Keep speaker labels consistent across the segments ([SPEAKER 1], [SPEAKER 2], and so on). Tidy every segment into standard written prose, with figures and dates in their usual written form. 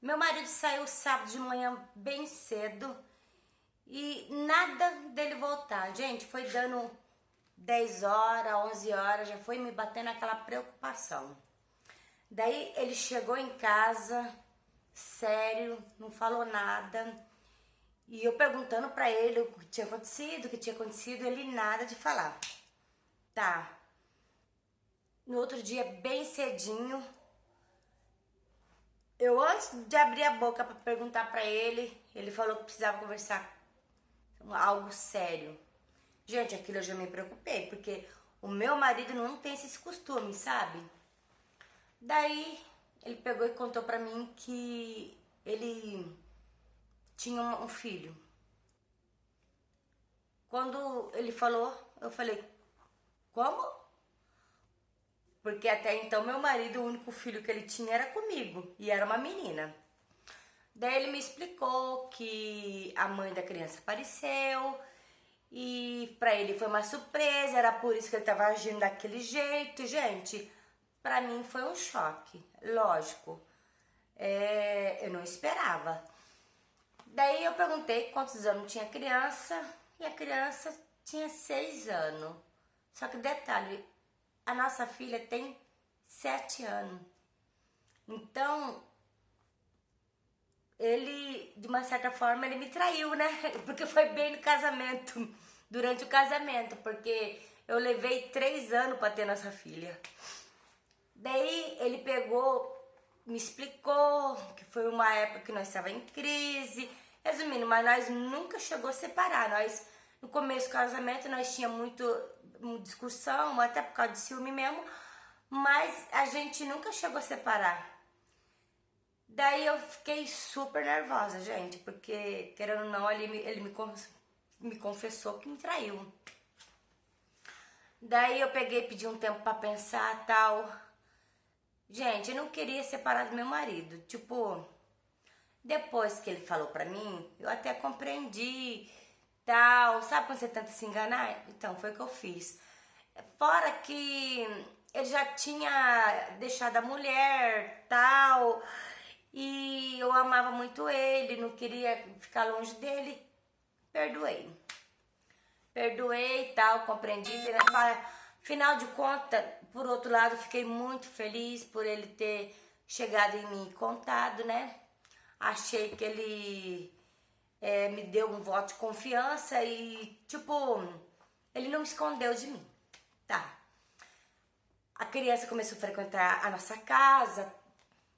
[SPEAKER 1] Meu marido saiu sábado de manhã bem cedo e nada dele voltar. Gente, foi dando 10 horas, 11 horas, já foi me batendo aquela preocupação. Daí ele chegou em casa, sério, não falou nada. E eu perguntando pra ele o que tinha acontecido, ele nada de falar. Tá. No outro dia, bem cedinho, eu antes de abrir a boca pra perguntar pra ele, ele falou que precisava conversar algo sério. Gente, aquilo eu já me preocupei, porque o meu marido não tem esses costumes, sabe? Daí ele pegou e contou pra mim que ele tinha um filho. Quando ele falou, eu falei, como? Porque até então meu marido, o único filho que ele tinha era comigo, e era uma menina. Daí ele me explicou que a mãe da criança apareceu e pra ele foi uma surpresa, era por isso que ele tava agindo daquele jeito. Gente, pra mim foi um choque, lógico. Eu não esperava. Daí eu perguntei quantos anos tinha a criança e a criança tinha 6 anos. Só que detalhe, a nossa filha tem 7 anos. Então, ele, de uma certa forma, ele me traiu, né? Porque foi bem no casamento, durante o casamento, porque eu levei 3 anos para ter nossa filha. Daí ele pegou, me explicou que foi uma época que nós estávamos em crise. Resumindo, mas nós nunca chegou a separar. Nós, no começo do casamento, nós tínhamos muita discussão, até por causa de ciúme mesmo, mas a gente nunca chegou a separar. Daí eu fiquei super nervosa, gente, porque, querendo ou não, ele me confessou que me traiu. Daí eu peguei e pedi um tempo pra pensar, tal. Gente, eu não queria separar do meu marido. Tipo, depois que ele falou pra mim, eu até compreendi, tal. Sabe quando você tenta se enganar? Então, foi o que eu fiz. Fora que ele já tinha deixado a mulher, tal, e eu amava muito ele, não queria ficar longe dele. Perdoei e tal, compreendi. Final de contas, por outro lado, fiquei muito feliz por ele ter chegado em mim e contado, né? Achei que ele me deu um voto de confiança e, tipo, ele não me escondeu de mim, tá? A criança começou a frequentar a nossa casa,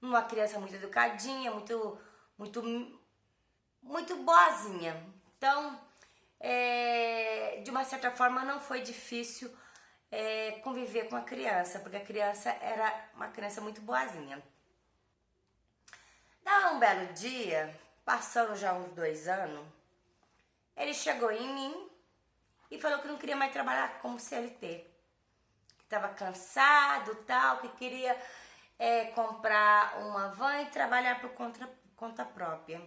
[SPEAKER 1] uma criança muito educadinha, muito boazinha. Então, de uma certa forma, não foi difícil conviver com a criança, porque a criança era uma criança muito boazinha. Daí um belo dia, passando já uns 2 anos, ele chegou em mim e falou que não queria mais trabalhar como CLT. Que estava cansado, tal, que queria comprar uma van e trabalhar por conta própria.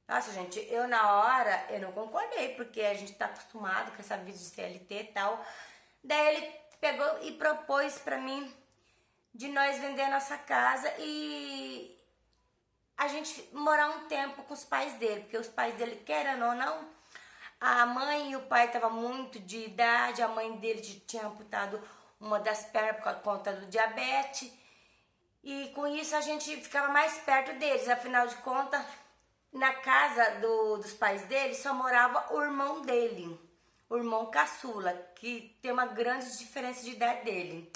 [SPEAKER 1] Nossa, gente, eu na hora, eu não concordei, porque a gente tá acostumado com essa vida de CLT e tal. Daí ele pegou e propôs pra mim de nós vender a nossa casa e a gente morar um tempo com os pais dele, porque os pais dele, querendo ou não, a mãe e o pai estavam muito de idade, a mãe dele tinha amputado uma das pernas por conta do diabetes, e com isso a gente ficava mais perto deles. Afinal de contas, na casa dos pais dele só morava o irmão dele, o irmão caçula, que tem uma grande diferença de idade dele.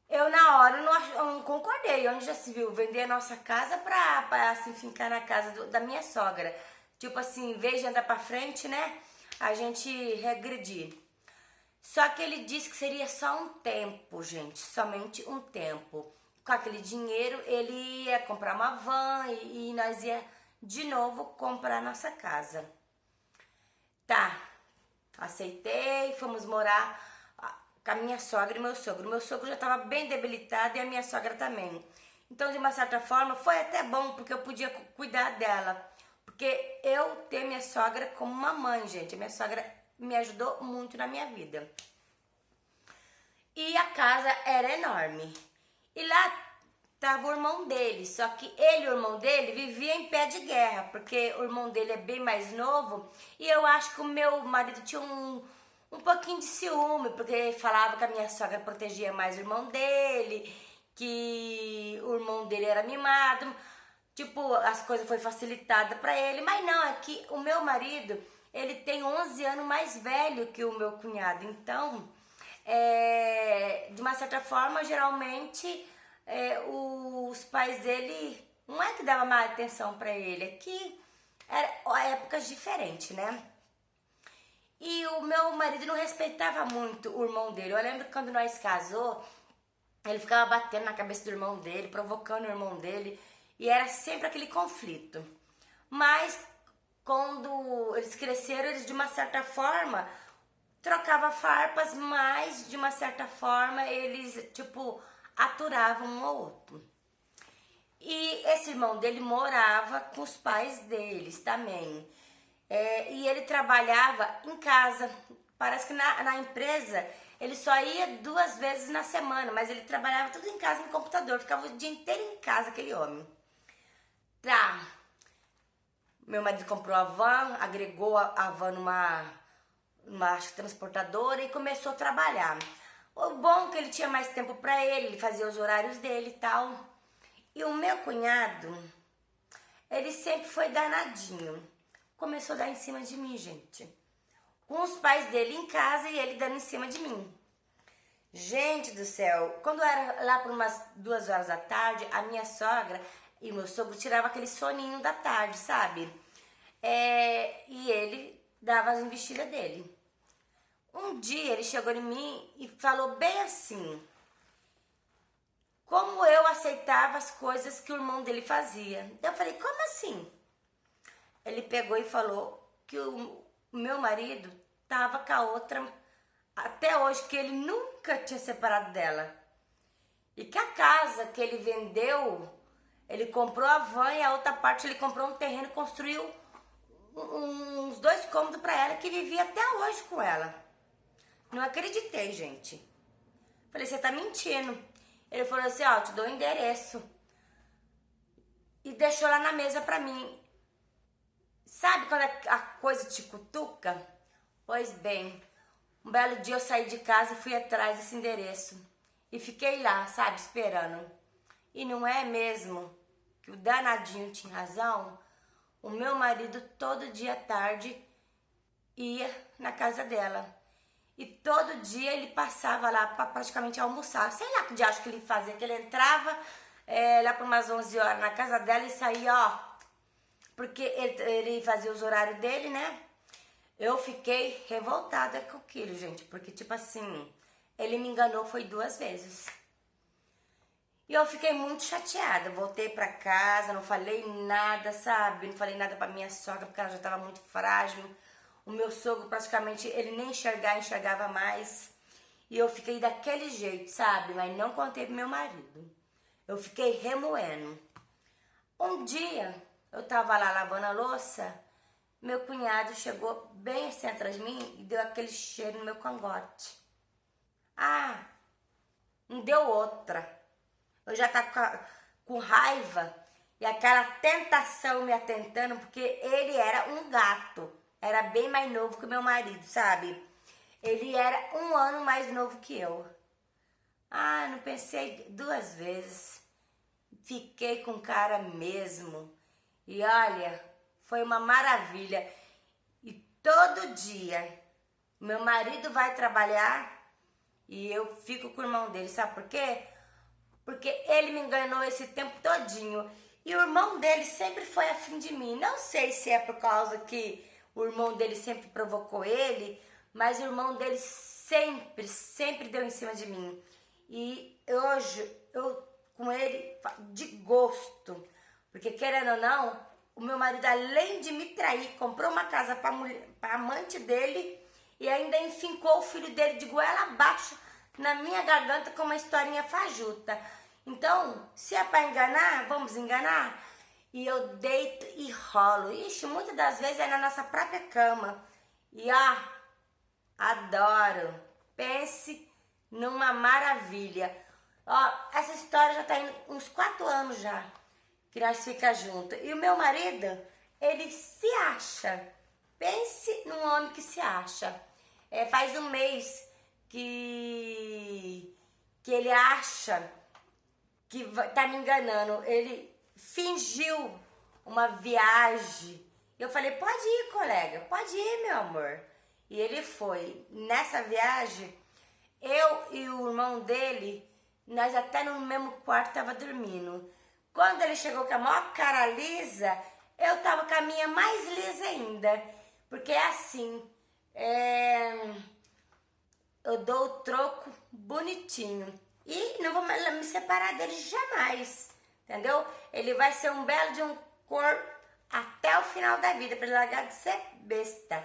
[SPEAKER 1] Eu na hora eu não concordei. Onde já se viu vender a nossa casa pra assim, ficar na casa da minha sogra. Tipo assim, em vez de andar pra frente, né? A gente regredir. Só que ele disse que seria só um tempo, gente. Somente um tempo. Com aquele dinheiro, ele ia comprar uma van e nós ia de novo comprar a nossa casa. Tá, aceitei, fomos morar com a minha sogra e meu sogro. Meu sogro já estava bem debilitado e a minha sogra também. Então, de uma certa forma, foi até bom, porque eu podia cuidar dela. Porque eu tenho minha sogra como uma mãe, gente. A minha sogra me ajudou muito na minha vida. E a casa era enorme. E lá tava o irmão dele, só que ele e o irmão dele vivia em pé de guerra, porque o irmão dele é bem mais novo, e eu acho que o meu marido tinha um pouquinho de ciúme, porque falava que a minha sogra protegia mais o irmão dele, que o irmão dele era mimado, tipo, as coisas foi facilitada para ele, mas não, é que o meu marido, ele tem 11 anos mais velho que o meu cunhado, então, de uma certa forma, geralmente, os pais dele, não é que dava mais atenção para ele, é que eram épocas diferentes, né? E o meu marido não respeitava muito o irmão dele. Eu lembro que quando nós casou, ele ficava batendo na cabeça do irmão dele, provocando o irmão dele, e era sempre aquele conflito. Mas quando eles cresceram, eles de uma certa forma trocavam farpas, mas de uma certa forma eles tipo aturavam um ao outro. E esse irmão dele morava com os pais deles também. E ele trabalhava em casa. Parece que na empresa ele só ia 2 vezes na semana, mas ele trabalhava tudo em casa no computador, ficava o dia inteiro em casa, aquele homem. Tá. Meu marido comprou a van, agregou a van numa transportadora e começou a trabalhar. O bom é que ele tinha mais tempo para ele fazia os horários dele e tal. E o meu cunhado, ele sempre foi danadinho. Começou a dar em cima de mim, gente. Com os pais dele em casa e ele dando em cima de mim. Gente do céu, quando era lá por umas 2 horas da tarde, a minha sogra e o meu sogro tiravam aquele soninho da tarde, sabe? E ele dava as investidas dele. Um dia ele chegou em mim e falou bem assim, como eu aceitava as coisas que o irmão dele fazia. Eu falei, como assim? Ele pegou e falou que o meu marido tava com a outra até hoje, que ele nunca tinha separado dela. E que a casa que ele vendeu, ele comprou a van e a outra parte ele comprou um terreno e construiu uns 2 cômodos para ela, que vivia até hoje com ela. Não acreditei, gente. Falei, você tá mentindo. Ele falou assim, ó, te dou o endereço. E deixou lá na mesa pra mim. Sabe quando a coisa te cutuca? Pois bem, um belo dia eu saí de casa e fui atrás desse endereço. E fiquei lá, sabe, esperando. E não é mesmo que o danadinho tinha razão? O meu marido todo dia à tarde ia na casa dela. E todo dia ele passava lá para praticamente almoçar. Sei lá que diacho que ele fazia, que ele entrava lá por umas 11 horas na casa dela e saía, ó. Porque ele fazia os horários dele, né? Eu fiquei revoltada com aquilo, gente. Porque, tipo assim, ele me enganou foi 2 vezes. E eu fiquei muito chateada. Voltei pra casa, não falei nada, sabe? Não falei nada pra minha sogra, porque ela já tava muito frágil. O meu sogro, praticamente, ele nem enxergava mais. E eu fiquei daquele jeito, sabe? Mas não contei pro meu marido. Eu fiquei remoendo. Um dia, eu tava lá lavando a louça, meu cunhado chegou bem assim atrás de mim e deu aquele cheiro no meu cangote. Ah, não deu outra. Eu já tava com raiva e aquela tentação me atentando, porque ele era um gato. Era bem mais novo que o meu marido, sabe? Ele era 1 ano mais novo que eu. Ah, não pensei 2 vezes. Fiquei com cara mesmo. E olha, foi uma maravilha. E todo dia, meu marido vai trabalhar e eu fico com o irmão dele. Sabe por quê? Porque ele me enganou esse tempo todinho. E o irmão dele sempre foi afim de mim. Não sei se é por causa que o irmão dele sempre provocou ele, mas o irmão dele sempre deu em cima de mim. E hoje eu com ele de gosto, porque querendo ou não, o meu marido, além de me trair, comprou uma casa para amante dele e ainda enfincou o filho dele de goela abaixo na minha garganta com uma historinha fajuta. Então, se é para enganar, vamos enganar? E eu deito e rolo. Ixi, muitas das vezes é na nossa própria cama. E adoro. Pense numa maravilha. Ó, essa história já tá indo uns 4 anos já, que nós fica junto. E o meu marido, ele se acha. Pense num homem que se acha. Faz um mês que ele acha que tá me enganando. Ele fingiu uma viagem. Eu falei, pode ir, colega, pode ir, meu amor. E ele foi. Nessa viagem, eu e o irmão dele, nós até no mesmo quarto tava dormindo. Quando ele chegou com a maior cara lisa, eu tava com a minha mais lisa ainda. Porque é assim, eu dou o troco bonitinho. E não vou me separar dele jamais, entendeu? Ele vai ser um belo de um corpo até o final da vida, pra ele largar de ser besta.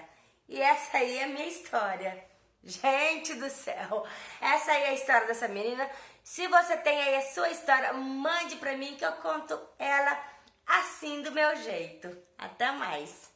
[SPEAKER 1] E essa aí é a minha história. Gente do céu, essa aí é a história dessa menina. Se você tem aí a sua história, mande pra mim que eu conto ela assim do meu jeito. Até mais.